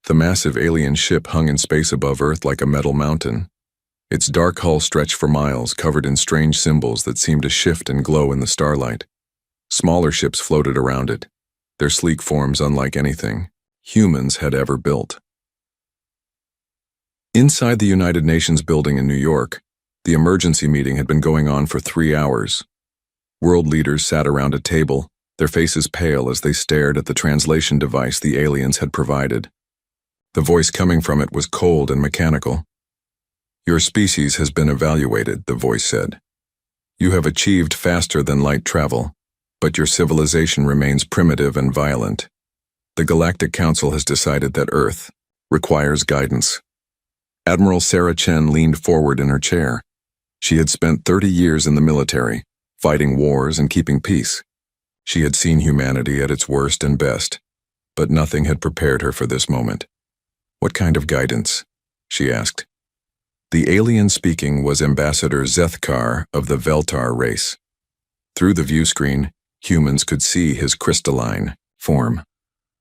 The massive alien ship hung in space above Earth like a metal mountain. Its dark hull stretched for miles, covered in strange symbols that seemed to shift and glow in the starlight. Smaller ships floated around it, their sleek forms unlike anything humans had ever built. Inside the United Nations building in New York, the emergency meeting had been going on for 3 hours. World leaders sat around a table, their faces pale as they stared at the translation device the aliens had provided. The voice coming from it was cold and mechanical. "Your species has been evaluated," the voice said. "You have achieved faster than light travel, but your civilization remains primitive and violent. The Galactic Council has decided that Earth requires guidance." Admiral Sarah Chen leaned forward in her chair. She had spent 30 years in the military, fighting wars and keeping peace. She had seen humanity at its worst and best, but nothing had prepared her for this moment. "What kind of guidance?" she asked. The alien speaking was Ambassador Zethkar of the Veltar race. Through the view screen, humans could see his crystalline form.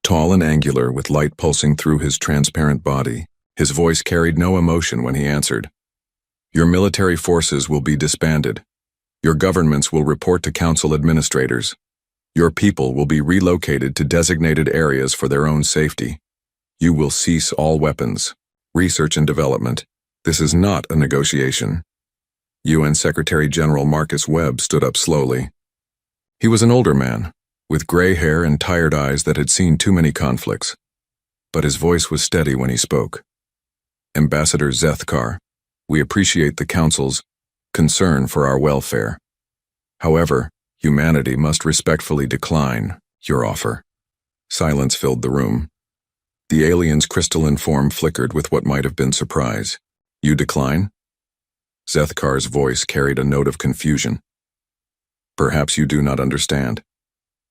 Tall and angular, with light pulsing through his transparent body, his voice carried no emotion when he answered. "Your military forces will be disbanded. Your governments will report to council administrators. Your people will be relocated to designated areas for their own safety. You will cease all weapons, research and development. This is not a negotiation." UN Secretary General Marcus Webb stood up slowly. He was an older man, with gray hair and tired eyes that had seen too many conflicts. But his voice was steady when he spoke. "Ambassador Zethkar, we appreciate the Council's concern for our welfare. However, humanity must respectfully decline your offer." Silence filled the room. The alien's crystalline form flickered with what might have been surprise. "You decline?" Zethkar's voice carried a note of confusion. "Perhaps you do not understand.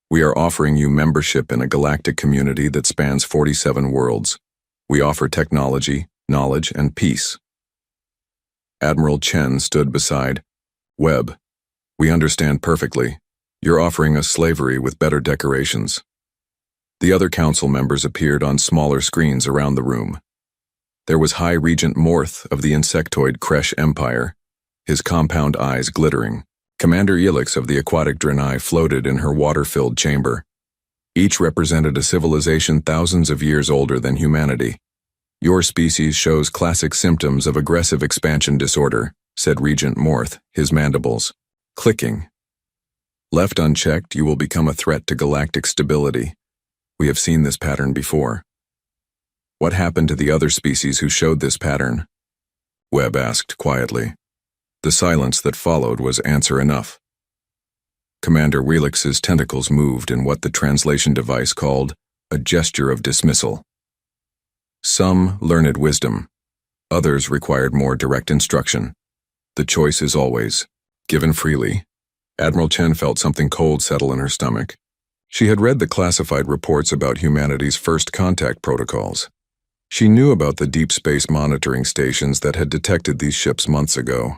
We are offering you membership in a galactic community that spans 47 worlds. We offer technology, knowledge, and peace." Admiral Chen stood beside Webb. "We understand perfectly. You're offering us slavery with better decorations." The other council members appeared on smaller screens around the room. There was High Regent Morth of the insectoid Kresh Empire, his compound eyes glittering. Commander Yilix of the aquatic Draenei floated in her water-filled chamber. Each represented a civilization thousands of years older than humanity. "Your species shows classic symptoms of aggressive expansion disorder," said Regent Morth, his mandibles clicking. "Left unchecked, you will become a threat to galactic stability. We have seen this pattern before." "What happened to the other species who showed this pattern?" Webb asked quietly. The silence that followed was answer enough. Commander Yilix's tentacles moved in what the translation device called a gesture of dismissal. Some learned wisdom. Others required more direct instruction. The choice is always given freely. Admiral Chen felt something cold settle in her stomach. She had read the classified reports about humanity's first contact protocols. She knew about the deep space monitoring stations that had detected these ships months ago.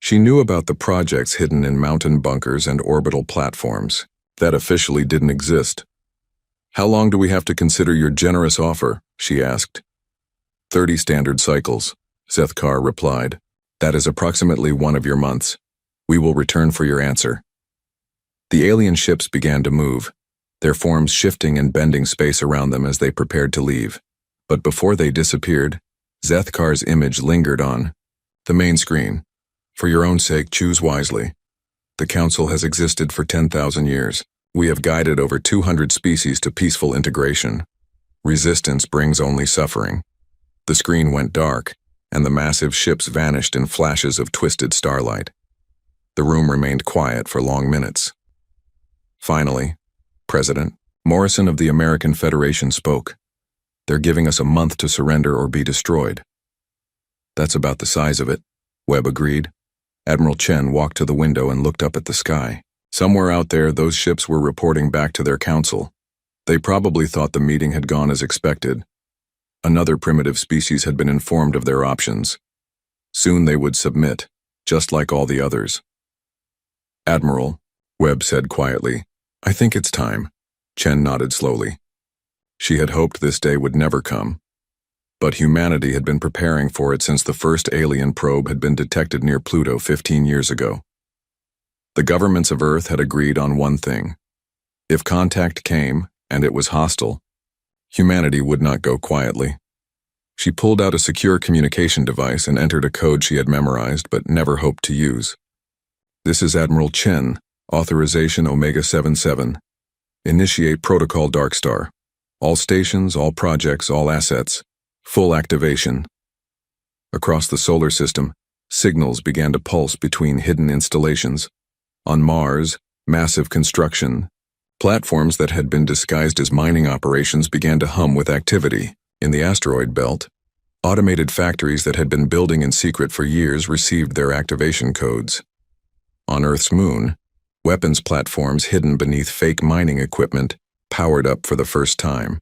She knew about the projects hidden in mountain bunkers and orbital platforms that officially didn't exist. "How long do we have to consider your generous offer?" she asked. 30 standard cycles, Zethkar replied. "That is approximately one of your months. We will return for your answer." The alien ships began to move, their forms shifting and bending space around them as they prepared to leave. But before they disappeared, Zethkar's image lingered on the main screen. "For your own sake, choose wisely. The Council has existed for 10,000 years. We have guided over 200 species to peaceful integration. Resistance brings only suffering." The screen went dark, and the massive ships vanished in flashes of twisted starlight. The room remained quiet for long minutes. Finally, President Morrison of the American Federation spoke. "They're giving us a month to surrender or be destroyed." "That's about the size of it," Webb agreed. Admiral Chen walked to the window and looked up at the sky. Somewhere out there, those ships were reporting back to their council. They probably thought the meeting had gone as expected. Another primitive species had been informed of their options. Soon they would submit, just like all the others. "Admiral," Webb said quietly, "I think it's time." Chen nodded slowly. She had hoped this day would never come. But humanity had been preparing for it since the first alien probe had been detected near Pluto 15 years ago. The governments of Earth had agreed on one thing. If contact came, and it was hostile, humanity would not go quietly. She pulled out a secure communication device and entered a code she had memorized but never hoped to use. "This is Admiral Chen, authorization Omega 77. Initiate Protocol Darkstar. All stations, all projects, all assets. Full activation." Across the solar system, signals began to pulse between hidden installations. On Mars, massive construction. Platforms that had been disguised as mining operations began to hum with activity. In the asteroid belt, automated factories that had been building in secret for years received their activation codes. On Earth's moon, weapons platforms hidden beneath fake mining equipment powered up for the first time.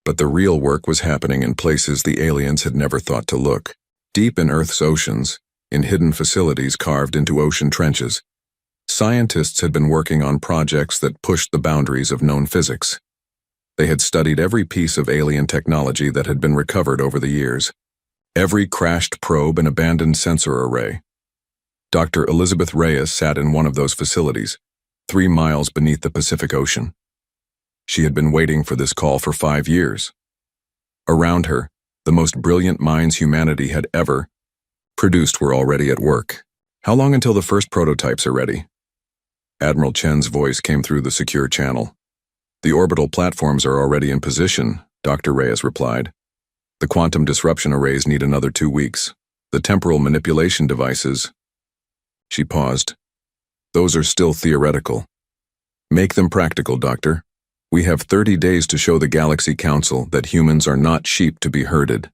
But the real work was happening in places the aliens had never thought to look. Deep in Earth's oceans, in hidden facilities carved into ocean trenches, scientists had been working on projects that pushed the boundaries of known physics. They had studied every piece of alien technology that had been recovered over the years, every crashed probe and abandoned sensor array. Dr. Elizabeth Reyes sat in one of those facilities, 3 miles beneath the Pacific Ocean. She had been waiting for this call for 5 years. Around her, the most brilliant minds humanity had ever produced were already at work. "How long until the first prototypes are ready?" Admiral Chen's voice came through the secure channel. "The orbital platforms are already in position," Dr. Reyes replied. "The quantum disruption arrays need another 2 weeks. The temporal manipulation devices..." She paused. "Those are still theoretical. Make them practical, Doctor. We have 30 days to show the Galaxy Council that humans are not sheep to be herded."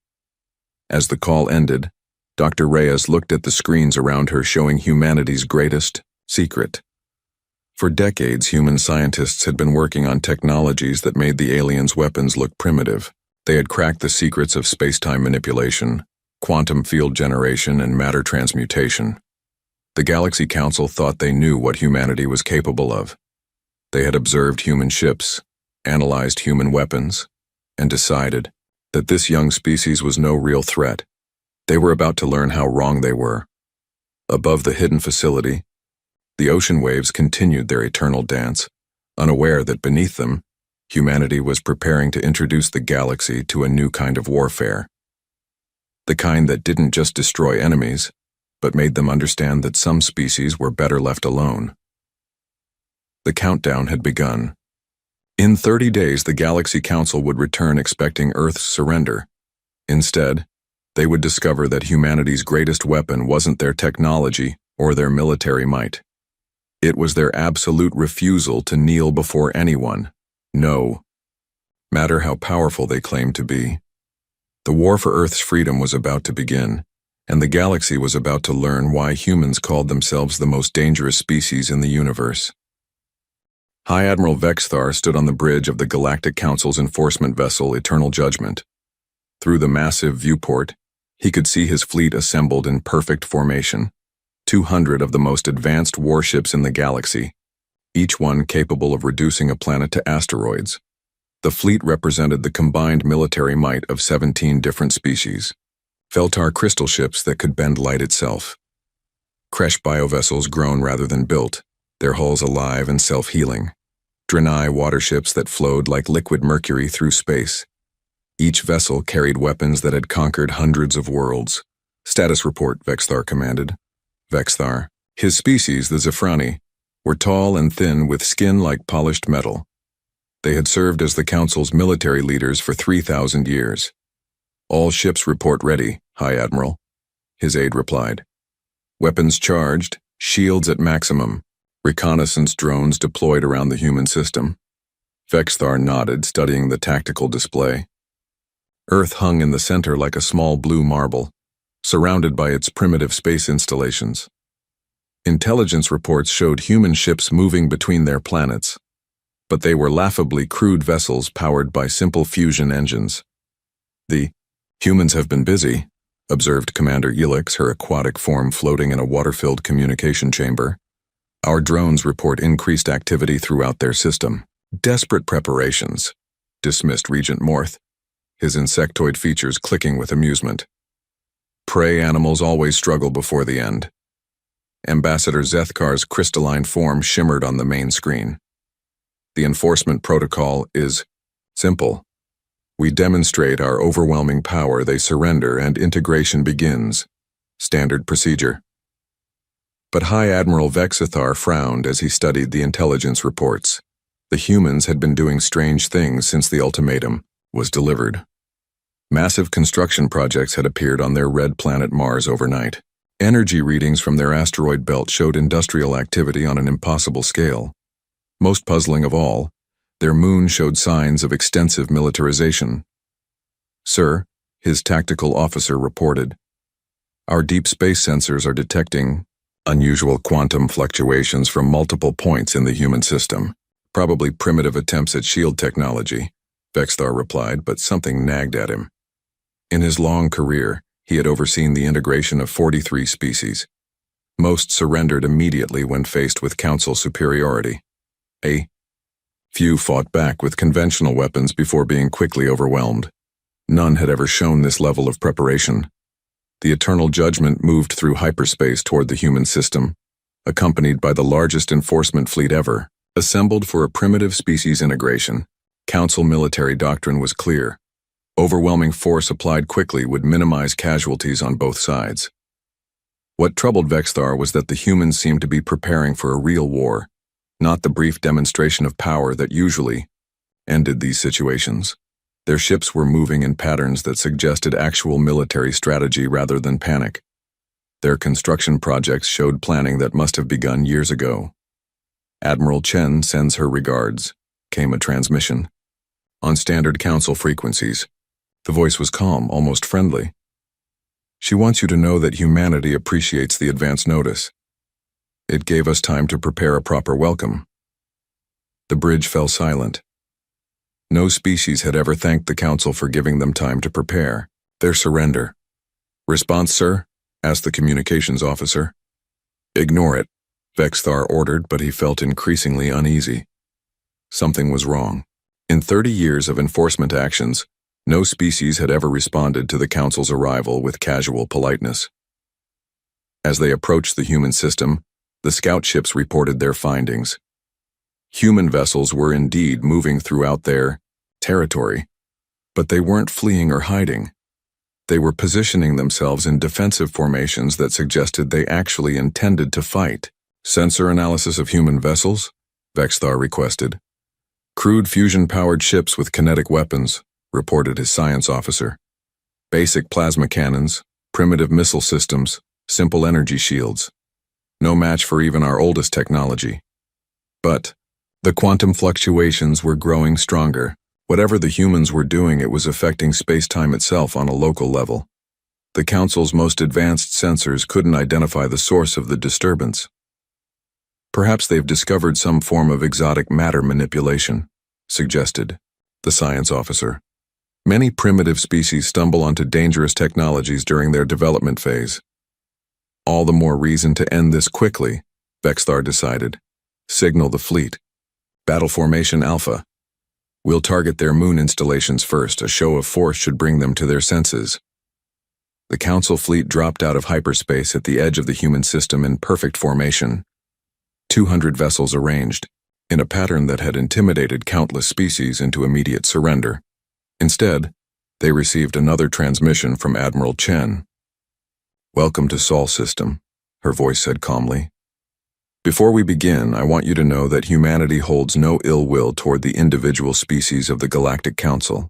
As the call ended, Dr. Reyes looked at the screens around her showing humanity's greatest secret. For decades, human scientists had been working on technologies that made the aliens' weapons look primitive. They had cracked the secrets of space-time manipulation, quantum field generation, and matter transmutation. The Galaxy Council thought they knew what humanity was capable of. They had observed human ships, analyzed human weapons, and decided that this young species was no real threat. They were about to learn how wrong they were. Above the hidden facility, the ocean waves continued their eternal dance, unaware that beneath them, humanity was preparing to introduce the galaxy to a new kind of warfare. The kind that didn't just destroy enemies, but made them understand that some species were better left alone. The countdown had begun. In 30 days, the Galaxy Council would return expecting Earth's surrender. Instead, they would discover that humanity's greatest weapon wasn't their technology or their military might. It was their absolute refusal to kneel before anyone, no matter how powerful they claimed to be. The war for Earth's freedom was about to begin, and the galaxy was about to learn why humans called themselves the most dangerous species in the universe. High Admiral Vexthar stood on the bridge of the Galactic Council's enforcement vessel Eternal Judgment. Through the massive viewport, he could see his fleet assembled in perfect formation. 200 of the most advanced warships in the galaxy, each one capable of reducing a planet to asteroids. The fleet represented the combined military might of 17 different species. Feltar crystal ships that could bend light itself. Kresh biovessels grown rather than built, their hulls alive and self-healing. Draenei waterships that flowed like liquid mercury through space. Each vessel carried weapons that had conquered hundreds of worlds. "Status report," Vexthar commanded. Vexthar, his species, the Zephrani, were tall and thin with skin like polished metal. They had served as the Council's military leaders for 3,000 years. "All ships report ready, High Admiral," his aide replied. "Weapons charged, shields at maximum, reconnaissance drones deployed around the human system." Vexthar nodded, studying the tactical display. Earth hung in the center like a small blue marble, surrounded by its primitive space installations. Intelligence reports showed human ships moving between their planets, but they were laughably crude vessels powered by simple fusion engines. "The humans have been busy," observed Commander Elix, her aquatic form floating in a water-filled communication chamber. "Our drones report increased activity throughout their system. Desperate preparations. dismissed Regent Morth, his insectoid features clicking with amusement. Prey animals always struggle before the end. Ambassador Zethkar's crystalline form shimmered on the main screen. The enforcement protocol is simple. We demonstrate our overwhelming power, they surrender, and integration begins. Standard procedure. But High Admiral Vexithar frowned as he studied the intelligence reports. The humans had been doing strange things since the ultimatum was delivered. Massive construction projects had appeared on their red planet Mars overnight. Energy readings from their asteroid belt showed industrial activity on an impossible scale. Most puzzling of all, their moon showed signs of extensive militarization. "Sir," his tactical officer reported, "our deep space sensors are detecting unusual quantum fluctuations from multiple points in the human system. Probably primitive attempts at shield technology," Vexthar replied, but something nagged at him. In his long career, he had overseen the integration of 43 species. Most surrendered immediately when faced with Council superiority. A few fought back with conventional weapons before being quickly overwhelmed. None had ever shown this level of preparation. The Eternal Judgment moved through hyperspace toward the human system, accompanied by the largest enforcement fleet ever. Assembled for a primitive species integration, Council military doctrine was clear. Overwhelming force applied quickly would minimize casualties on both sides. What troubled Vexthar was that the humans seemed to be preparing for a real war, not the brief demonstration of power that usually ended these situations. Their ships were moving in patterns that suggested actual military strategy rather than panic. Their construction projects showed planning that must have begun years ago. "Admiral Chen sends her regards," came a transmission. On standard Council frequencies, the voice was calm, almost friendly. "She wants you to know that humanity appreciates the advance notice. It gave us time to prepare a proper welcome." The bridge fell silent. No species had ever thanked the Council for giving them time to prepare their surrender. "Response, sir?" asked the communications officer. "Ignore it," Vexthar ordered, but he felt increasingly uneasy. Something was wrong. In 30 years of enforcement actions, no species had ever responded to the Council's arrival with casual politeness. As they approached the human system, the scout ships reported their findings. Human vessels were indeed moving throughout their territory, but they weren't fleeing or hiding. They were positioning themselves in defensive formations that suggested they actually intended to fight. "Sensor analysis of human vessels?" Vexthar requested. "Crude fusion-powered ships with kinetic weapons," reported his science officer. "Basic plasma cannons, primitive missile systems, simple energy shields. No match for even our oldest technology." But the quantum fluctuations were growing stronger. Whatever the humans were doing, it was affecting space-time itself on a local level. The Council's most advanced sensors couldn't identify the source of the disturbance. "Perhaps they've discovered some form of exotic matter manipulation," suggested the science officer. "Many primitive species stumble onto dangerous technologies during their development phase." "All the more reason to end this quickly," Vexthar decided. "Signal the fleet. Battle Formation Alpha. We'll target their moon installations first. A show of force should bring them to their senses." The Council fleet dropped out of hyperspace at the edge of the human system in perfect formation. 200 vessels arranged, in a pattern that had intimidated countless species into immediate surrender. Instead, they received another transmission from Admiral Chen. "Welcome to Sol System," her voice said calmly. "Before we begin, I want you to know that humanity holds no ill will toward the individual species of the Galactic Council.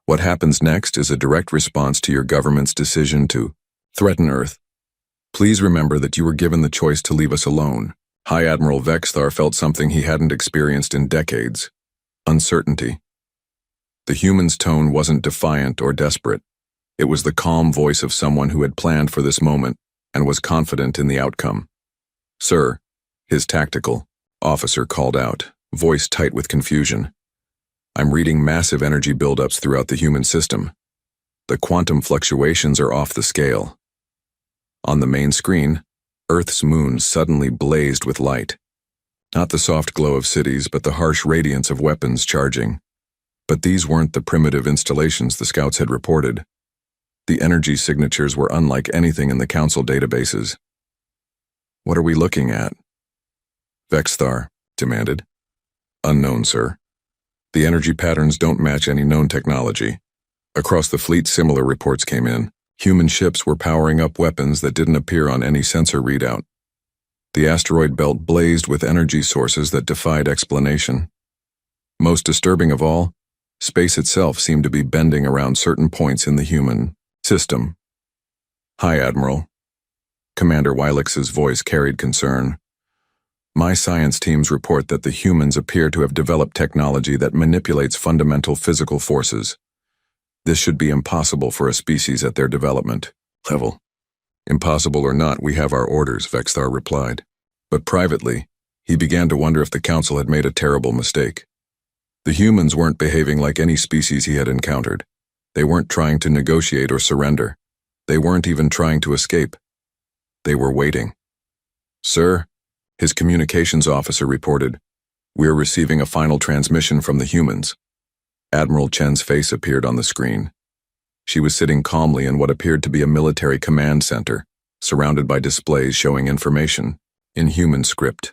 What happens next is a direct response to your government's decision to threaten Earth. Please remember that you were given the choice to leave us alone." High Admiral Vexthar felt something he hadn't experienced in decades: uncertainty. The human's tone wasn't defiant or desperate. It was the calm voice of someone who had planned for this moment and was confident in the outcome. "Sir," his tactical officer called out, voice tight with confusion, "I'm reading massive energy buildups throughout the human system. The quantum fluctuations are off the scale." On the main screen, Earth's moon suddenly blazed with light. Not the soft glow of cities, but the harsh radiance of weapons charging. But these weren't the primitive installations the scouts had reported. The energy signatures were unlike anything in the Council databases. "What are we looking at?" Vexthar demanded. "Unknown, sir. The energy patterns don't match any known technology." Across the fleet, similar reports came in. Human ships were powering up weapons that didn't appear on any sensor readout. The asteroid belt blazed with energy sources that defied explanation. Most disturbing of all, space itself seemed to be bending around certain points in the human system. "Hi, Admiral." Commander Wilex's voice carried concern. "My science teams report that the humans appear to have developed technology that manipulates fundamental physical forces. This should be impossible for a species at their development level." "Impossible or not, we have our orders," Vexthar replied. But privately, he began to wonder if the Council had made a terrible mistake. The humans weren't behaving like any species he had encountered. They weren't trying to negotiate or surrender. They weren't even trying to escape. They were waiting. "Sir," his communications officer reported, "we're receiving a final transmission from the humans." Admiral Chen's face appeared on the screen. She was sitting calmly in what appeared to be a military command center, surrounded by displays showing information in human script.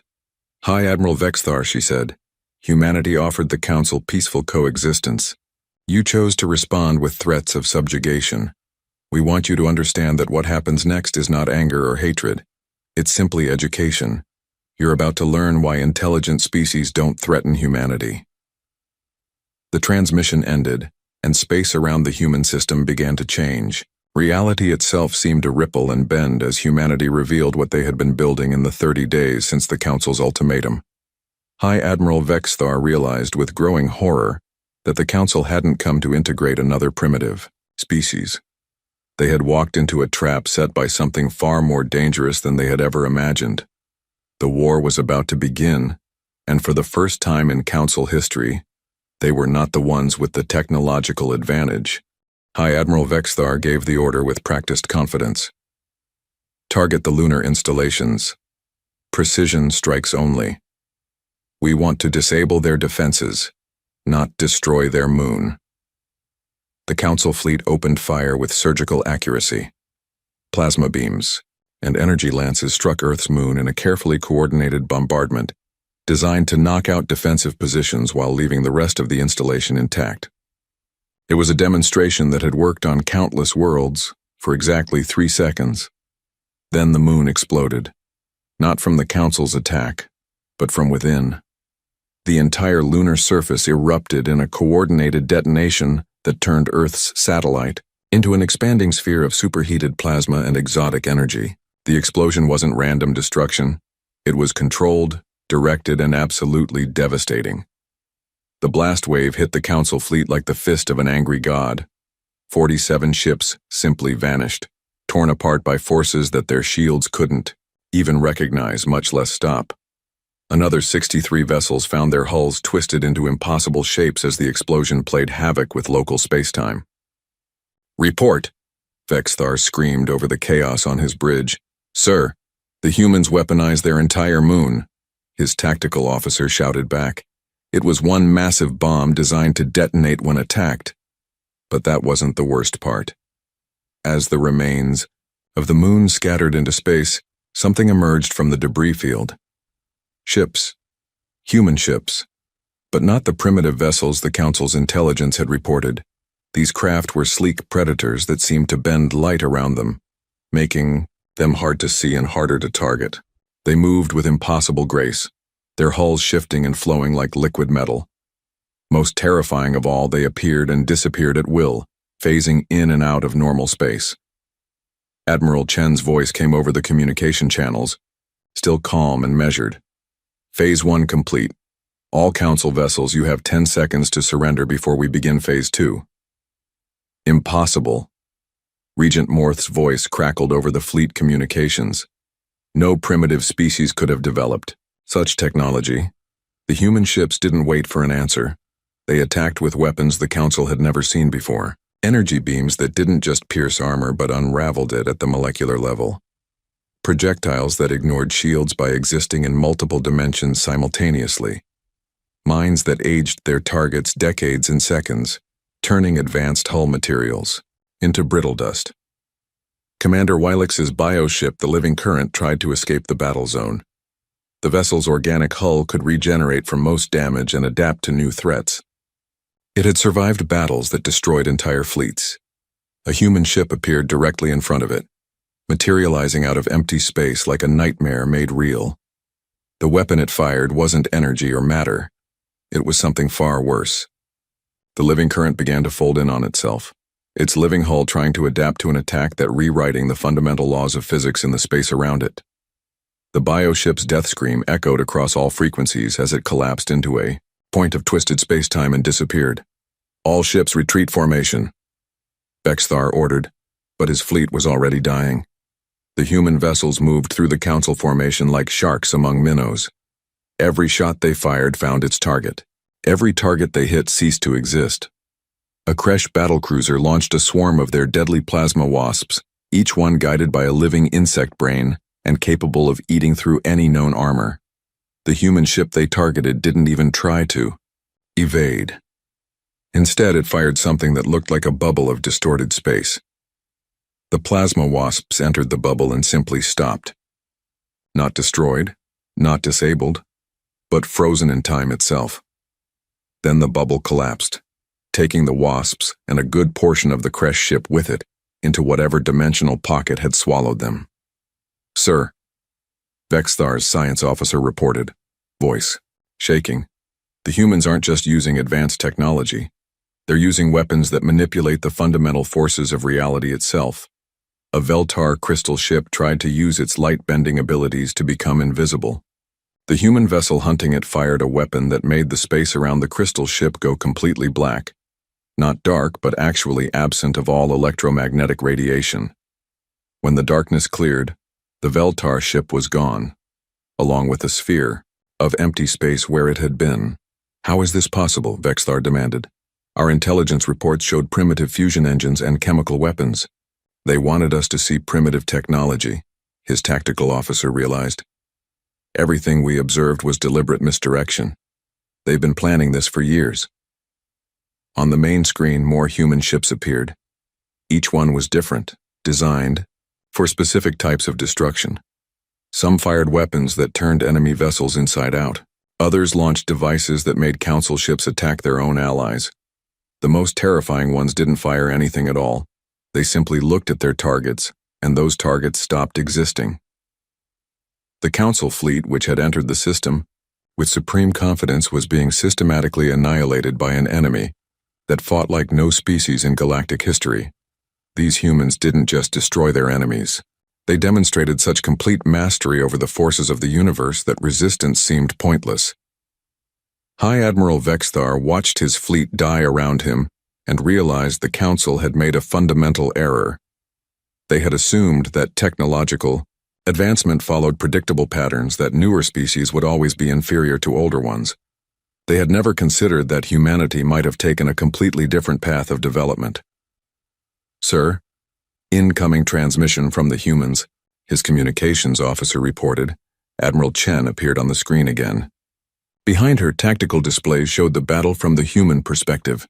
"Hi, Admiral Vexthar," she said. "Humanity offered the Council peaceful coexistence. You chose to respond with threats of subjugation. We want you to understand that what happens next is not anger or hatred. It's simply education. You're about to learn why intelligent species don't threaten humanity." The transmission ended, and space around the human system began to change. Reality itself seemed to ripple and bend as humanity revealed what they had been building in the 30 days since the Council's ultimatum. High Admiral Vexthar realized with growing horror that the Council hadn't come to integrate another primitive species. They had walked into a trap set by something far more dangerous than they had ever imagined. The war was about to begin, and for the first time in Council history, they were not the ones with the technological advantage. High Admiral Vexthar gave the order with practiced confidence. "Target the lunar installations. Precision strikes only. We want to disable their defenses, not destroy their moon." The Council fleet opened fire with surgical accuracy. Plasma beams and energy lances struck Earth's moon in a carefully coordinated bombardment, designed to knock out defensive positions while leaving the rest of the installation intact. It was a demonstration that had worked on countless worlds for exactly 3 seconds. Then the moon exploded, not from the Council's attack, but from within. The entire lunar surface erupted in a coordinated detonation that turned Earth's satellite into an expanding sphere of superheated plasma and exotic energy. The explosion wasn't random destruction. It was controlled, directed, and absolutely devastating. The blast wave hit the Council fleet like the fist of an angry god. 47 ships simply vanished, torn apart by forces that their shields couldn't even recognize, much less stop. Another 63 vessels found their hulls twisted into impossible shapes as the explosion played havoc with local spacetime. "Report!" Vexthar screamed over the chaos on his bridge. "Sir, the humans weaponized their entire moon," his tactical officer shouted back. It was one massive bomb designed to detonate when attacked. But that wasn't the worst part. As the remains of the moon scattered into space, something emerged from the debris field. Ships. Human ships. But not the primitive vessels the Council's intelligence had reported. These craft were sleek predators that seemed to bend light around them, making them hard to see and harder to target. They moved with impossible grace, their hulls shifting and flowing like liquid metal. Most terrifying of all, they appeared and disappeared at will, phasing in and out of normal space. Admiral Chen's voice came over the communication channels, still calm and measured. "Phase 1 complete. All Council vessels, you have 10 seconds to surrender before we begin Phase 2. "Impossible." Regent Morth's voice crackled over the fleet communications. No primitive species could have developed such technology. The human ships didn't wait for an answer. They attacked with weapons the Council had never seen before. Energy beams that didn't just pierce armor but unraveled it at the molecular level. Projectiles that ignored shields by existing in multiple dimensions simultaneously. minds that aged their targets decades in seconds, turning advanced hull materials into brittle dust. Commander Wilex's bioship, the Living Current, tried to escape the battle zone. The vessel's organic hull could regenerate from most damage and adapt to new threats. It had survived battles that destroyed entire fleets. A human ship appeared directly in front of it, materializing out of empty space like a nightmare made real. The weapon it fired wasn't energy or matter. It was something far worse. The Living Current began to fold in on itself, its living hull trying to adapt to an attack that rewriting the fundamental laws of physics in the space around it. The bioship's death scream echoed across all frequencies as it collapsed into a point of twisted space-time and disappeared. All ships retreat formation, Vexthar ordered, but his fleet was already dying. The human vessels moved through the council formation like sharks among minnows. Every shot they fired found its target. Every target they hit ceased to exist. A Kresh battlecruiser launched a swarm of their deadly plasma wasps, each one guided by a living insect brain and capable of eating through any known armor. The human ship they targeted didn't even try to evade. Instead, it fired something that looked like a bubble of distorted space. The plasma wasps entered the bubble and simply stopped. Not destroyed, not disabled, but frozen in time itself. Then the bubble collapsed, taking the wasps and a good portion of the Kresh ship with it into whatever dimensional pocket had swallowed them. "Sir," Vexthar's science officer reported, voice shaking. "The humans aren't just using advanced technology. They're using weapons that manipulate the fundamental forces of reality itself. A Veltar crystal ship tried to use its light-bending abilities to become invisible. The human vessel hunting it fired a weapon that made the space around the crystal ship go completely black. Not dark, but actually absent of all electromagnetic radiation. When the darkness cleared, the Veltar ship was gone, along with a sphere of empty space where it had been." "How is this possible?" Vexthar demanded. "Our intelligence reports showed primitive fusion engines and chemical weapons." "They wanted us to see primitive technology," his tactical officer realized. "Everything we observed was deliberate misdirection. They've been planning this for years." On the main screen, more human ships appeared. Each one was different, designed for specific types of destruction. Some fired weapons that turned enemy vessels inside out. Others launched devices that made council ships attack their own allies. The most terrifying ones didn't fire anything at all. They simply looked at their targets, and those targets stopped existing. The council fleet, which had entered the system with supreme confidence, was being systematically annihilated by an enemy that fought like no species in galactic history. These humans didn't just destroy their enemies. They demonstrated such complete mastery over the forces of the universe that resistance seemed pointless. High Admiral Vexthar watched his fleet die around him and realized the Council had made a fundamental error. They had assumed that technological advancement followed predictable patterns, that newer species would always be inferior to older ones. They had never considered that humanity might have taken a completely different path of development. "Sir, incoming transmission from the humans," his communications officer reported. Admiral Chen appeared on the screen again. Behind her, tactical displays showed the battle from the human perspective.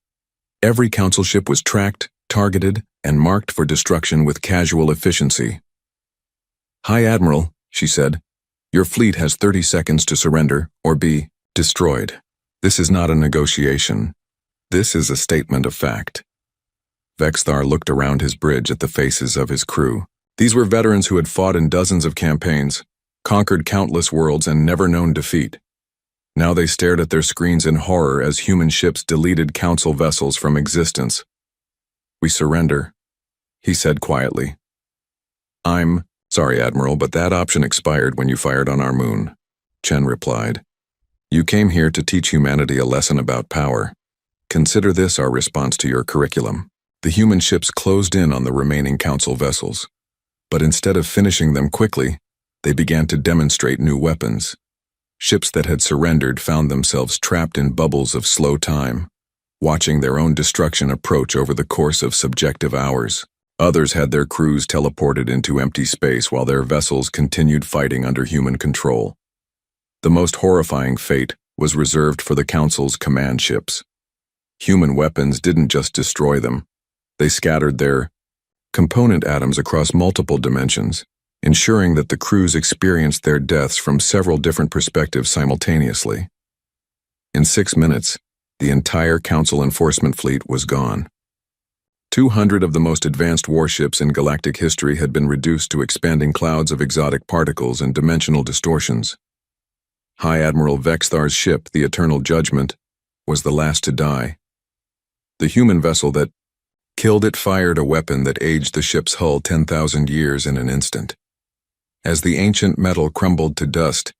Every council ship was tracked, targeted, and marked for destruction with casual efficiency. "High Admiral," she said, "your fleet has 30 seconds to surrender or be destroyed. This is not a negotiation. This is a statement of fact." Vexthar looked around his bridge at the faces of his crew. These were veterans who had fought in dozens of campaigns, conquered countless worlds, and never known defeat. Now they stared at their screens in horror as human ships deleted council vessels from existence. "We surrender," he said quietly. "I'm sorry, Admiral, but that option expired when you fired on our moon," Chen replied. "You came here to teach humanity a lesson about power. Consider this our response to your curriculum." The human ships closed in on the remaining council vessels, but instead of finishing them quickly, they began to demonstrate new weapons. Ships that had surrendered found themselves trapped in bubbles of slow time, watching their own destruction approach over the course of subjective hours. Others had their crews teleported into empty space while their vessels continued fighting under human control. The most horrifying fate was reserved for the Council's command ships. Human weapons didn't just destroy them. They scattered their component atoms across multiple dimensions, ensuring that the crews experienced their deaths from several different perspectives simultaneously. In 6 minutes, the entire Council enforcement fleet was gone. 200 of the most advanced warships in galactic history had been reduced to expanding clouds of exotic particles and dimensional distortions. High Admiral Vexthar's ship, the Eternal Judgment, was the last to die. The human vessel that killed it fired a weapon that aged the ship's hull 10,000 years in an instant. As the ancient metal crumbled to dust,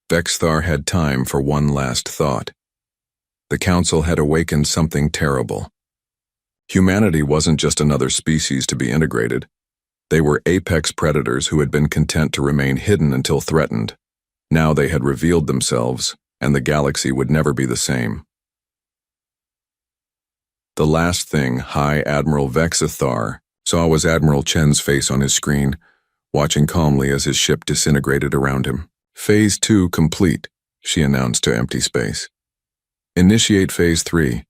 Vexthar had time for one last thought. The Council had awakened something terrible. Humanity wasn't just another species to be integrated. They were apex predators who had been content to remain hidden until threatened. Now they had revealed themselves, and the galaxy would never be the same. The last thing High Admiral Vexthar saw was Admiral Chen's face on his screen, watching calmly as his ship disintegrated around him. Phase 2 complete, she announced to empty space. Initiate Phase 3.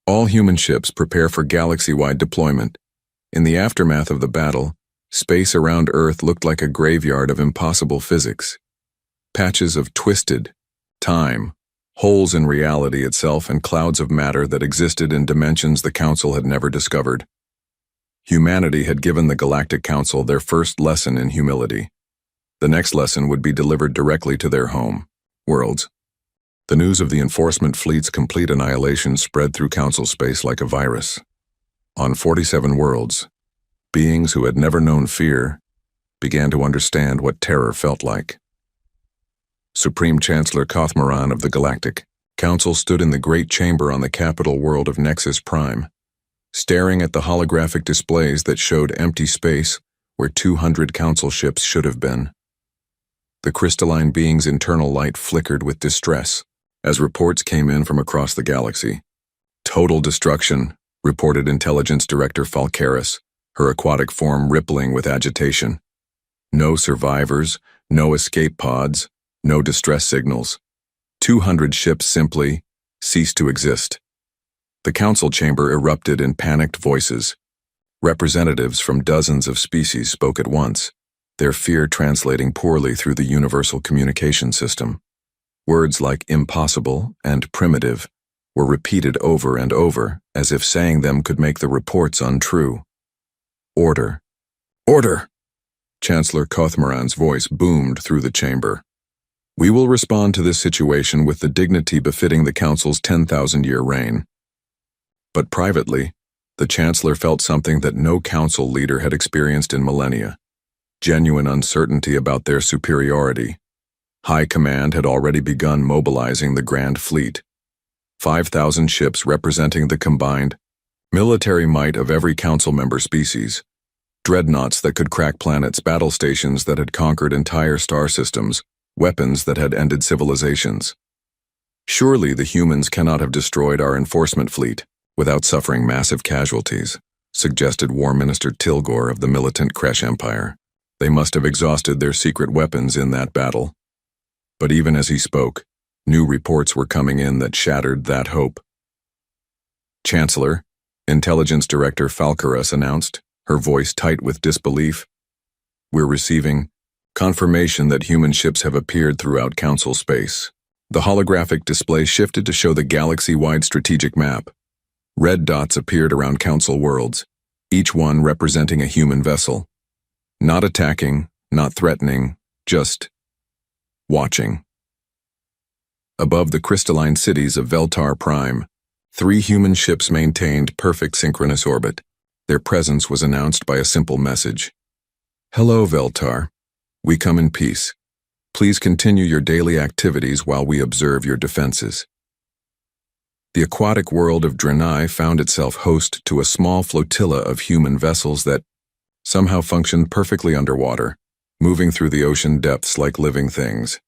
All human ships prepare for galaxy-wide deployment. In the aftermath of the battle, space around Earth looked like a graveyard of impossible physics. Patches of twisted time, holes in reality itself, and clouds of matter that existed in dimensions the Council had never discovered. Humanity had given the Galactic Council their first lesson in humility. The next lesson would be delivered directly to their home worlds. The news of the enforcement fleet's complete annihilation spread through Council space like a virus. On 47 worlds, beings who had never known fear began to understand what terror felt like. Supreme Chancellor Kothmaran of the Galactic Council stood in the great chamber on the capital world of Nexus Prime, staring at the holographic displays that showed empty space where 200 Council ships should have been. The crystalline being's internal light flickered with distress as reports came in from across the galaxy. Total destruction, reported Intelligence Director Falcaris, her aquatic form rippling with agitation. No survivors, no escape pods, no distress signals. 200 ships simply ceased to exist. The Council chamber erupted in panicked voices. Representatives from dozens of species spoke at once, their fear translating poorly through the universal communication system. Words like impossible and primitive were repeated over and over, as if saying them could make the reports untrue. Order. Order! Chancellor Kothmaran's voice boomed through the chamber. We will respond to this situation with the dignity befitting the Council's 10,000-year reign. But privately, the Chancellor felt something that no Council leader had experienced in millennia: genuine uncertainty about their superiority. High Command had already begun mobilizing the Grand Fleet. 5,000 ships representing the combined military might of every Council member species. Dreadnoughts that could crack planets, battle stations that had conquered entire star systems, weapons that had ended civilizations. Surely the humans cannot have destroyed our enforcement fleet without suffering massive casualties, suggested War Minister Tilgor of the militant Kresh Empire. They must have exhausted their secret weapons in that battle. But even as he spoke, new reports were coming in that shattered that hope. Chancellor, Intelligence Director Falcaris announced, her voice tight with disbelief. We're receiving confirmation that human ships have appeared throughout Council space. The holographic display shifted to show the galaxy-wide strategic map. Red dots appeared around Council worlds, each one representing a human vessel. Not attacking, not threatening, just watching. Above the crystalline cities of Veltar Prime, 3 human ships maintained perfect synchronous orbit. Their presence was announced by a simple message. Hello, Veltar. We come in peace. Please continue your daily activities while we observe your defenses. The aquatic world of Draenei found itself host to a small flotilla of human vessels that somehow functioned perfectly underwater, moving through the ocean depths like living things.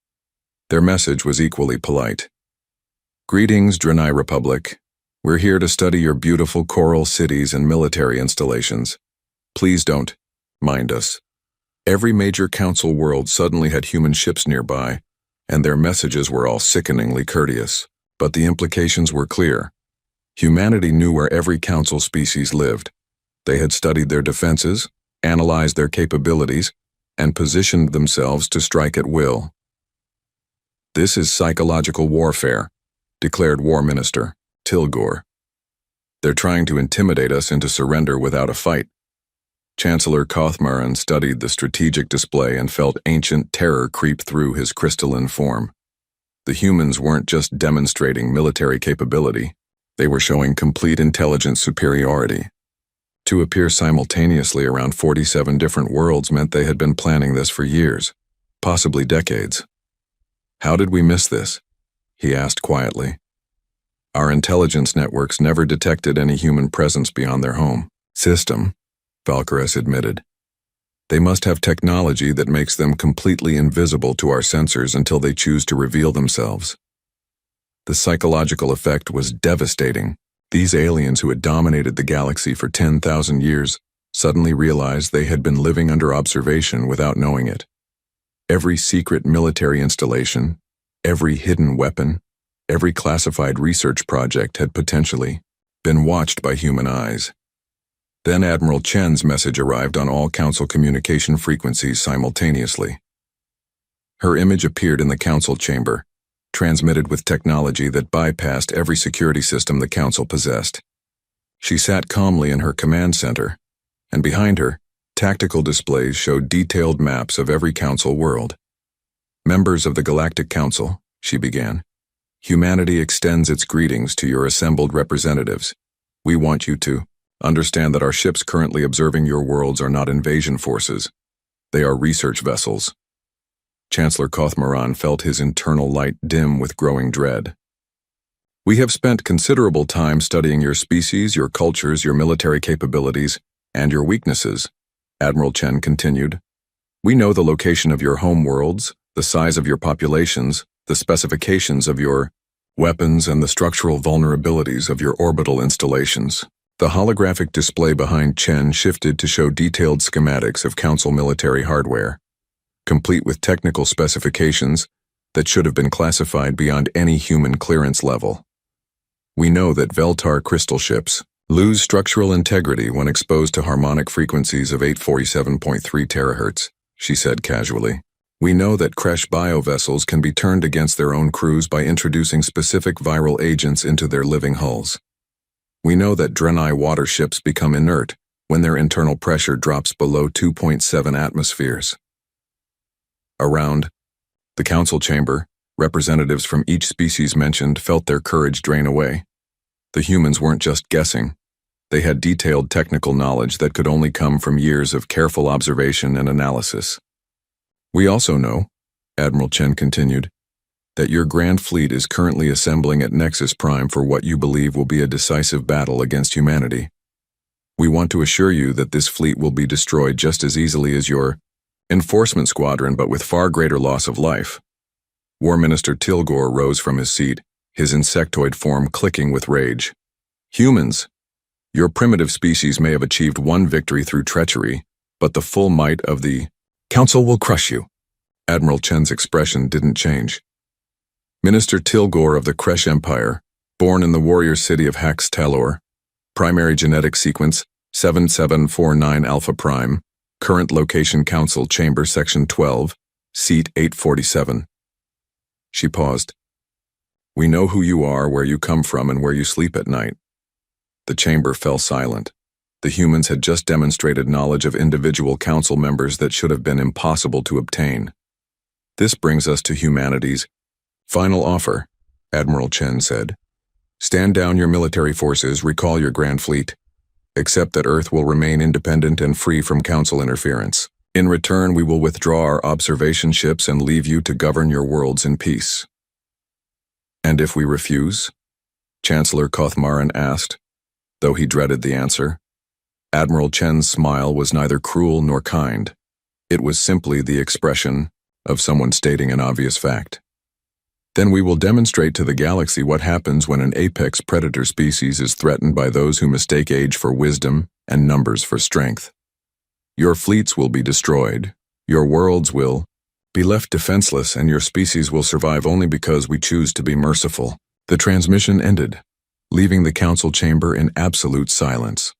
Their message was equally polite. Greetings, Draenei Republic. We're here to study your beautiful coral cities and military installations. Please don't mind us. Every major Council world suddenly had human ships nearby, and their messages were all sickeningly courteous. But the implications were clear. Humanity knew where every council species lived. They had studied their defenses, analyzed their capabilities, and positioned themselves to strike at will. "This is psychological warfare," declared War Minister Tilgore. "They're trying to intimidate us into surrender without a fight." Chancellor Kothmaran studied the strategic display and felt ancient terror creep through his crystalline form. The humans weren't just demonstrating military capability, they were showing complete intelligence superiority. To appear simultaneously around 47 different worlds meant they had been planning this for years, possibly decades. "How did we miss this?" he asked quietly. "Our intelligence networks never detected any human presence beyond their home system," Valkyries admitted. "They must have technology that makes them completely invisible to our sensors until they choose to reveal themselves." The psychological effect was devastating. These aliens who had dominated the galaxy for 10,000 years suddenly realized they had been living under observation without knowing it. Every secret military installation, every hidden weapon, every classified research project had potentially been watched by human eyes. Then Admiral Chen's message arrived on all Council communication frequencies simultaneously. Her image appeared in the Council chamber, transmitted with technology that bypassed every security system the Council possessed. She sat calmly in her command center, and behind her, tactical displays showed detailed maps of every Council world. "Members of the Galactic Council," she began, "humanity extends its greetings to your assembled representatives. We want you to understand that our ships currently observing your worlds are not invasion forces. They are research vessels." Chancellor Kothmaran felt his internal light dim with growing dread. "We have spent considerable time studying your species, your cultures, your military capabilities, and your weaknesses," Admiral Chen continued. "We know the location of your home worlds, the size of your populations, the specifications of your weapons, and the structural vulnerabilities of your orbital installations." The holographic display behind Chen shifted to show detailed schematics of Council military hardware, complete with technical specifications that should have been classified beyond any human clearance level. "We know that Veltar crystal ships lose structural integrity when exposed to harmonic frequencies of 847.3 terahertz, she said casually. "We know that Kresh biovessels can be turned against their own crews by introducing specific viral agents into their living hulls. We know that Draenei water ships become inert when their internal pressure drops below 2.7 atmospheres." Around the Council chamber, representatives from each species mentioned felt their courage drain away. The humans weren't just guessing. They had detailed technical knowledge that could only come from years of careful observation and analysis. "We also know," Admiral Chen continued, "that your Grand Fleet is currently assembling at Nexus Prime for what you believe will be a decisive battle against humanity. We want to assure you that this fleet will be destroyed just as easily as your enforcement squadron, but with far greater loss of life." War Minister Tilgore rose from his seat, his insectoid form clicking with rage. "Humans, your primitive species may have achieved one victory through treachery, but the full might of the Council will crush you." Admiral Chen's expression didn't change. Minister Tilgore of the Kresh Empire, born in the warrior city of Hax Talor, primary genetic sequence 7749 Alpha Prime, current location Council Chamber Section 12, Seat 847. She paused. "We know who you are, where you come from, and where you sleep at night." The chamber fell silent. The humans had just demonstrated knowledge of individual Council members that should have been impossible to obtain. "This brings us to humanity's final offer," Admiral Chen said. "Stand down your military forces, recall your Grand Fleet. Accept that Earth will remain independent and free from Council interference. In return, we will withdraw our observation ships and leave you to govern your worlds in peace." "And if we refuse?" Chancellor Kothmaran asked, though he dreaded the answer. Admiral Chen's smile was neither cruel nor kind. It was simply the expression of someone stating an obvious fact. "Then we will demonstrate to the galaxy what happens when an apex predator species is threatened by those who mistake age for wisdom and numbers for strength. Your fleets will be destroyed, your worlds will Be left defenseless and your species will survive only because we choose to be merciful. The transmission ended, leaving the council chamber in absolute silence.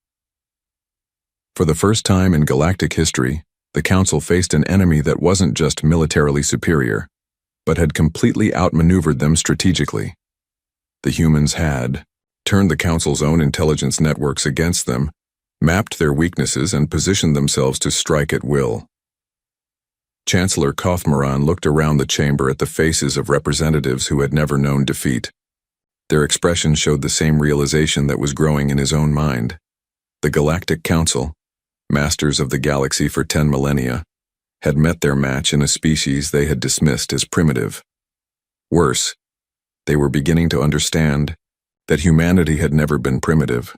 For the first time in galactic history, the council faced an enemy that wasn't just militarily superior, but had completely outmaneuvered them strategically. The humans had turned the council's own intelligence networks against them, mapped their weaknesses and positioned themselves to strike at will. Chancellor Kothmaran looked around the chamber at the faces of representatives who had never known defeat. Their expressions showed the same realization that was growing in his own mind. The Galactic Council, masters of the galaxy for 10 millennia, had met their match in a species they had dismissed as primitive. Worse, they were beginning to understand that humanity had never been primitive.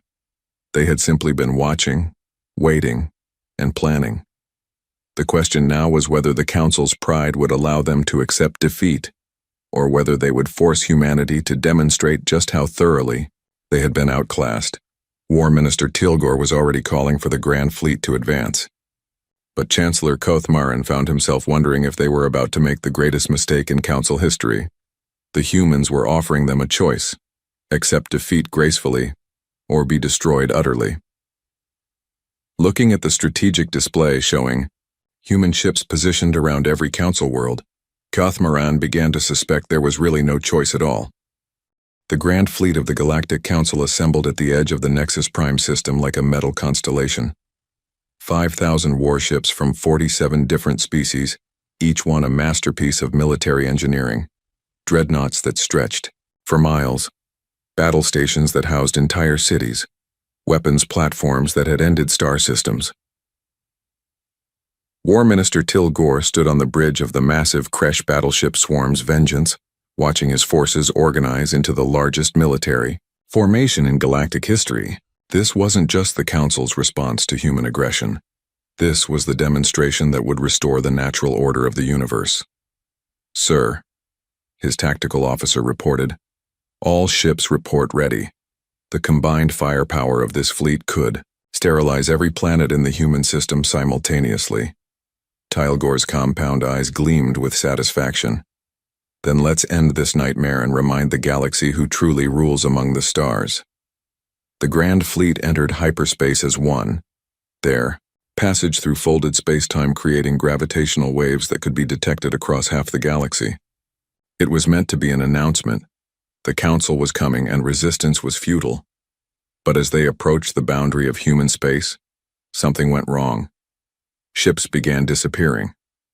They had simply been watching, waiting, and planning. The question now was whether the Council's pride would allow them to accept defeat, or whether they would force humanity to demonstrate just how thoroughly they had been outclassed. War Minister Tilgor was already calling for the Grand Fleet to advance. But Chancellor Kothmaran found himself wondering if they were about to make the greatest mistake in Council history. The humans were offering them a choice: accept defeat gracefully, or be destroyed utterly. Looking at the strategic display showing human ships positioned around every council world, Kothmaran began to suspect there was really no choice at all. The Grand Fleet of the Galactic Council assembled at the edge of the Nexus Prime system like a metal constellation. 5,000 warships from 47 different species, each one a masterpiece of military engineering. Dreadnoughts that stretched for miles, battle stations that housed entire cities, weapons platforms that had ended star systems. War Minister Tilgor stood on the bridge of the massive Kresh battleship swarm's Vengeance, watching his forces organize into the largest military formation in galactic history. This wasn't just the Council's response to human aggression. This was the demonstration that would restore the natural order of the universe. "Sir," his tactical officer reported, "all ships report ready. The combined firepower of this fleet could sterilize every planet in the human system simultaneously." Tilgor's compound eyes gleamed with satisfaction. "Then let's end this nightmare and remind the galaxy who truly rules among the stars." The Grand Fleet entered hyperspace as one, their passage through folded space-time creating gravitational waves that could be detected across half the galaxy. It was meant to be an announcement. The Council was coming and resistance was futile. But as they approached the boundary of human space, something went wrong. Ships began disappearing,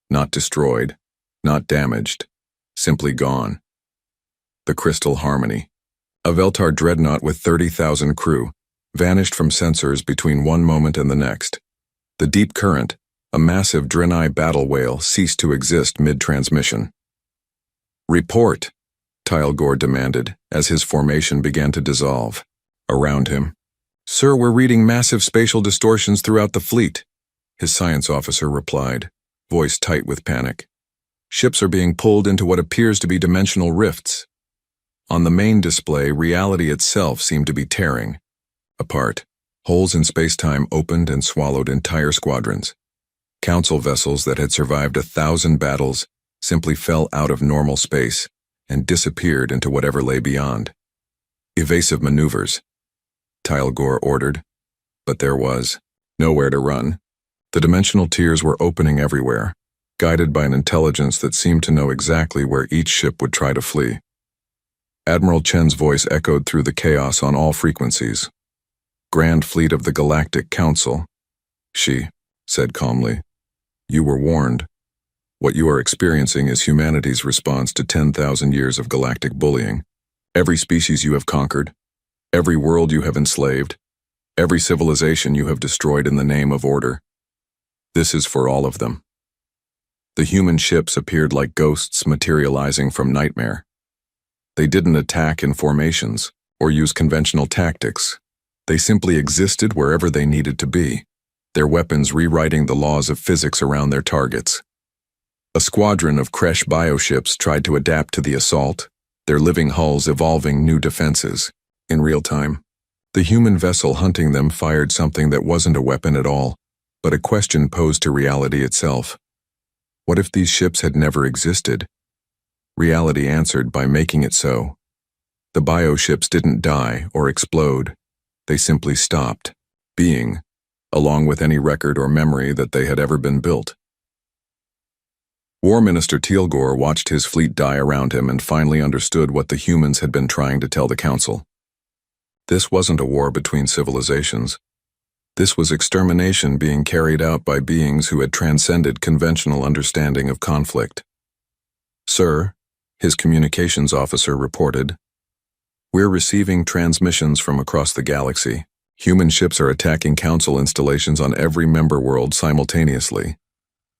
not destroyed, not damaged, simply gone. The Crystal Harmony, a Veltar dreadnought with 30,000 crew, vanished from sensors between one moment and the next. The Deep Current, a massive Draenei battle whale, ceased to exist mid-transmission. "Report," Tilgor demanded as his formation began to dissolve. Around him, "Sir, we're reading massive spatial distortions throughout the fleet," his science officer replied, voice tight with panic. "Ships are being pulled into what appears to be dimensional rifts." On the main display, reality itself seemed to be tearing apart. Holes in space-time opened and swallowed entire squadrons. Council vessels that had survived 1,000 battles simply fell out of normal space and disappeared into whatever lay beyond. "Evasive maneuvers," Tilgor ordered, but there was nowhere to run. The dimensional tiers were opening everywhere, guided by an intelligence that seemed to know exactly where each ship would try to flee. Admiral Chen's voice echoed through the chaos on all frequencies. "Grand Fleet of the Galactic Council," she said calmly. "You were warned. What you are experiencing is humanity's response to 10,000 years of galactic bullying. Every species you have conquered, every world you have enslaved, every civilization you have destroyed in the name of order. This is for all of them." The human ships appeared like ghosts materializing from nightmare. They didn't attack in formations or use conventional tactics. They simply existed wherever they needed to be, their weapons rewriting the laws of physics around their targets. A squadron of Kresh bioships tried to adapt to the assault, their living hulls evolving new defenses. In real time, the human vessel hunting them fired something that wasn't a weapon at all, but a question posed to reality itself. What if these ships had never existed? Reality answered by making it so. The bioships didn't die or explode. They simply stopped being, along with any record or memory that they had ever been built. War Minister Teal'c watched his fleet die around him and finally understood what the humans had been trying to tell the Council. This wasn't a war between civilizations. This was extermination being carried out by beings who had transcended conventional understanding of conflict. "Sir," his communications officer reported, "we're receiving transmissions from across the galaxy. Human ships are attacking Council installations on every member world simultaneously."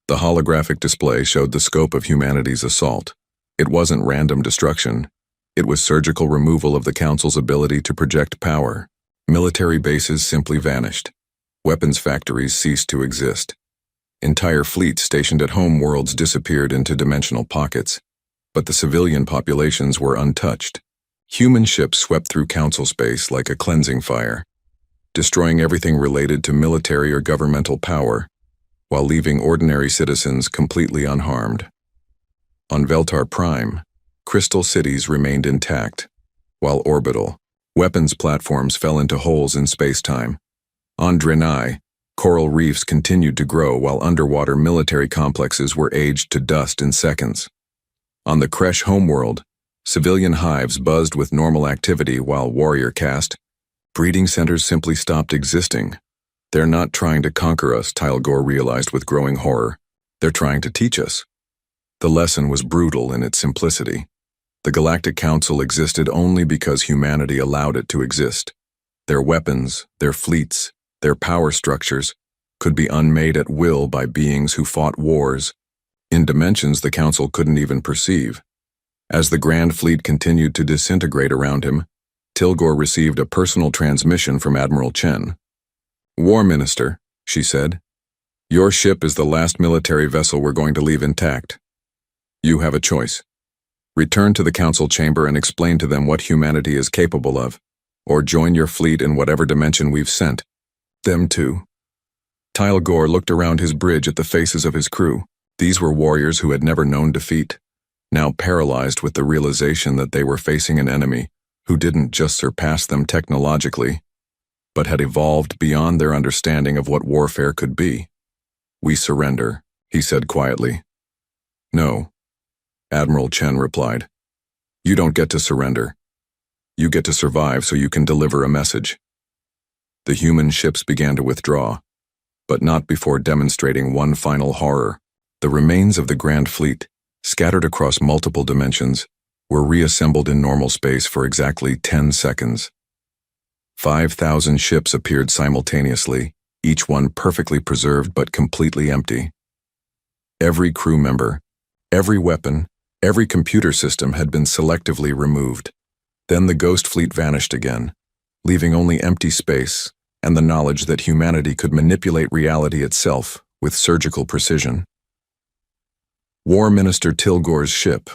The holographic display showed the scope of humanity's assault. It wasn't random destruction. It was surgical removal of the Council's ability to project power. Military bases simply vanished. Weapons factories ceased to exist. Entire fleets stationed at home worlds disappeared into dimensional pockets. But the civilian populations were untouched. Human ships swept through Council space like a cleansing fire, destroying everything related to military or governmental power, while leaving ordinary citizens completely unharmed. On Veltar Prime, crystal cities remained intact, while orbital, weapons platforms fell into holes in space-time. On Drenai, coral reefs continued to grow while underwater military complexes were aged to dust in seconds. On the Kresh homeworld, civilian hives buzzed with normal activity while warrior caste, breeding centers simply stopped existing. "They're not trying to conquer us," Teal'c realized with growing horror. "They're trying to teach us." The lesson was brutal in its simplicity. The Galactic Council existed only because humanity allowed it to exist. Their weapons, their fleets, their power structures could be unmade at will by beings who fought wars in dimensions the Council couldn't even perceive. As the Grand Fleet continued to disintegrate around him, Teal'c received a personal transmission from Admiral Chen. "War Minister," she said, "your ship is the last military vessel we're going to leave intact. You have a choice. Return to the Council chamber and explain to them what humanity is capable of, or join your fleet in whatever dimension we've sent them to." Teal'c looked around his bridge at the faces of his crew. These were warriors who had never known defeat, now paralyzed with the realization that they were facing an enemy who didn't just surpass them technologically, but had evolved beyond their understanding of what warfare could be. "We surrender," he said quietly. "No," Admiral Chen replied. "You don't get to surrender. You get to survive so you can deliver a message." The human ships began to withdraw, but not before demonstrating one final horror. The remains of the Grand Fleet, scattered across multiple dimensions, were reassembled in normal space for exactly 10 seconds. 5,000 ships appeared simultaneously, each one perfectly preserved but completely empty. Every crew member, every weapon, every computer system had been selectively removed. Then the Ghost Fleet vanished again, leaving only empty space and the knowledge that humanity could manipulate reality itself with surgical precision. War Minister Teal'c's ship,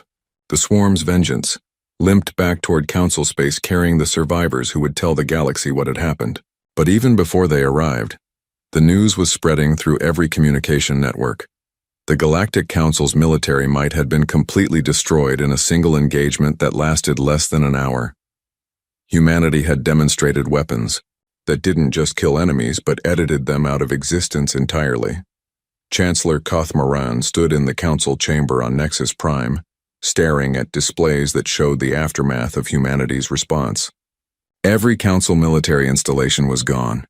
the Swarm's Vengeance, limped back toward Council space carrying the survivors who would tell the galaxy what had happened. But even before they arrived, the news was spreading through every communication network. The Galactic Council's military might had been completely destroyed in a single engagement that lasted less than an hour. Humanity had demonstrated weapons that didn't just kill enemies but edited them out of existence entirely. Chancellor Koth-Moran stood in the Council chamber on Nexus Prime, staring at displays that showed the aftermath of humanity's response. Every Council military installation was gone.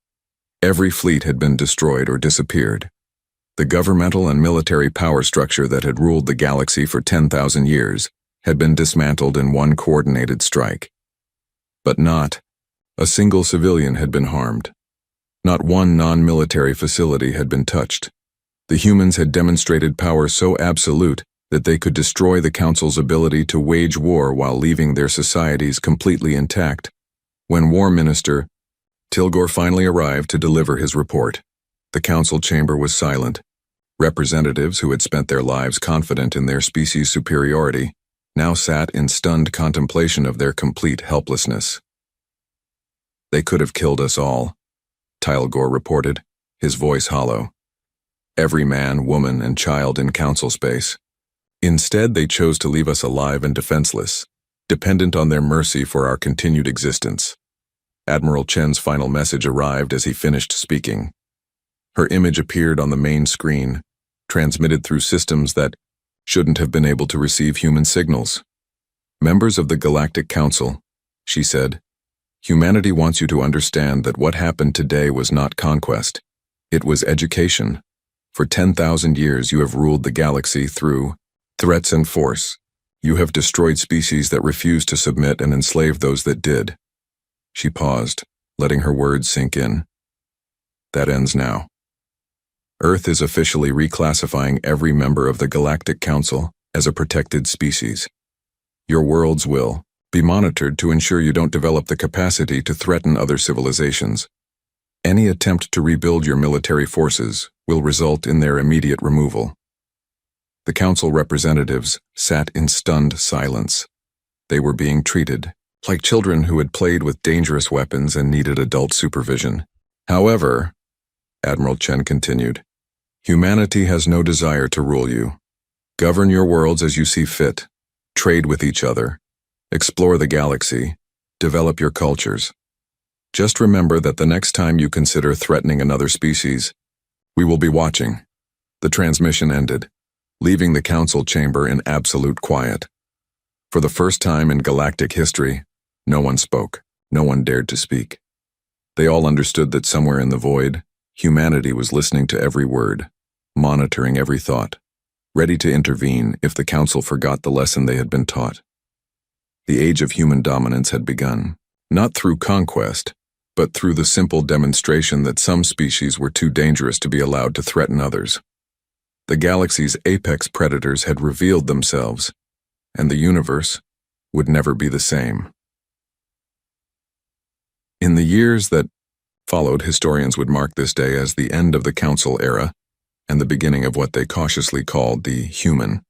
Every fleet had been destroyed or disappeared. The governmental and military power structure that had ruled the galaxy for 10,000 years had been dismantled in one coordinated strike. But not a single civilian had been harmed. Not one non-military facility had been touched. The humans had demonstrated power so absolute that they could destroy the Council's ability to wage war while leaving their societies completely intact. When War Minister Teal'c finally arrived to deliver his report, the Council chamber was silent. Representatives who had spent their lives confident in their species' superiority now sat in stunned contemplation of their complete helplessness. "They could have killed us all," Teal'c reported, his voice hollow. every man, woman, and child in council space. Instead, they chose to leave us alive and defenseless, dependent on their mercy for our continued existence. Admiral Chen's final message arrived as he finished speaking. Her image appeared on the main screen, transmitted through systems that shouldn't have been able to receive human signals. "Members of the Galactic Council," she said, "humanity wants you to understand that what happened today was not conquest. It was education. For 10,000 years you have ruled the galaxy through threats and force. You have destroyed species that refused to submit and enslaved those that did." She paused, letting her words sink in. "That ends now. Earth is officially reclassifying every member of the Galactic Council as a protected species. Your worlds will be monitored to ensure you don't develop the capacity to threaten other civilizations. Any attempt to rebuild your military forces will result in their immediate removal." The council representatives sat in stunned silence. They were being treated like children who had played with dangerous weapons and needed adult supervision. "However," Admiral Chen continued, "humanity has no desire to rule you. Govern your worlds as you see fit. Trade with each other. Explore the galaxy. Develop your cultures. Just remember that the next time you consider threatening another species, we will be watching." The transmission ended, leaving the council chamber in absolute quiet. For the first time in galactic history, no one spoke. No one dared to speak. They all understood that somewhere in the void, humanity was listening to every word, monitoring every thought, ready to intervene if the council forgot the lesson they had been taught. The age of human dominance had begun, not through conquest, but through the simple demonstration that some species were too dangerous to be allowed to threaten others. The galaxy's apex predators had revealed themselves, and the universe would never be the same. In the years that followed, historians would mark this day as the end of the Council era and the beginning of what they cautiously called the human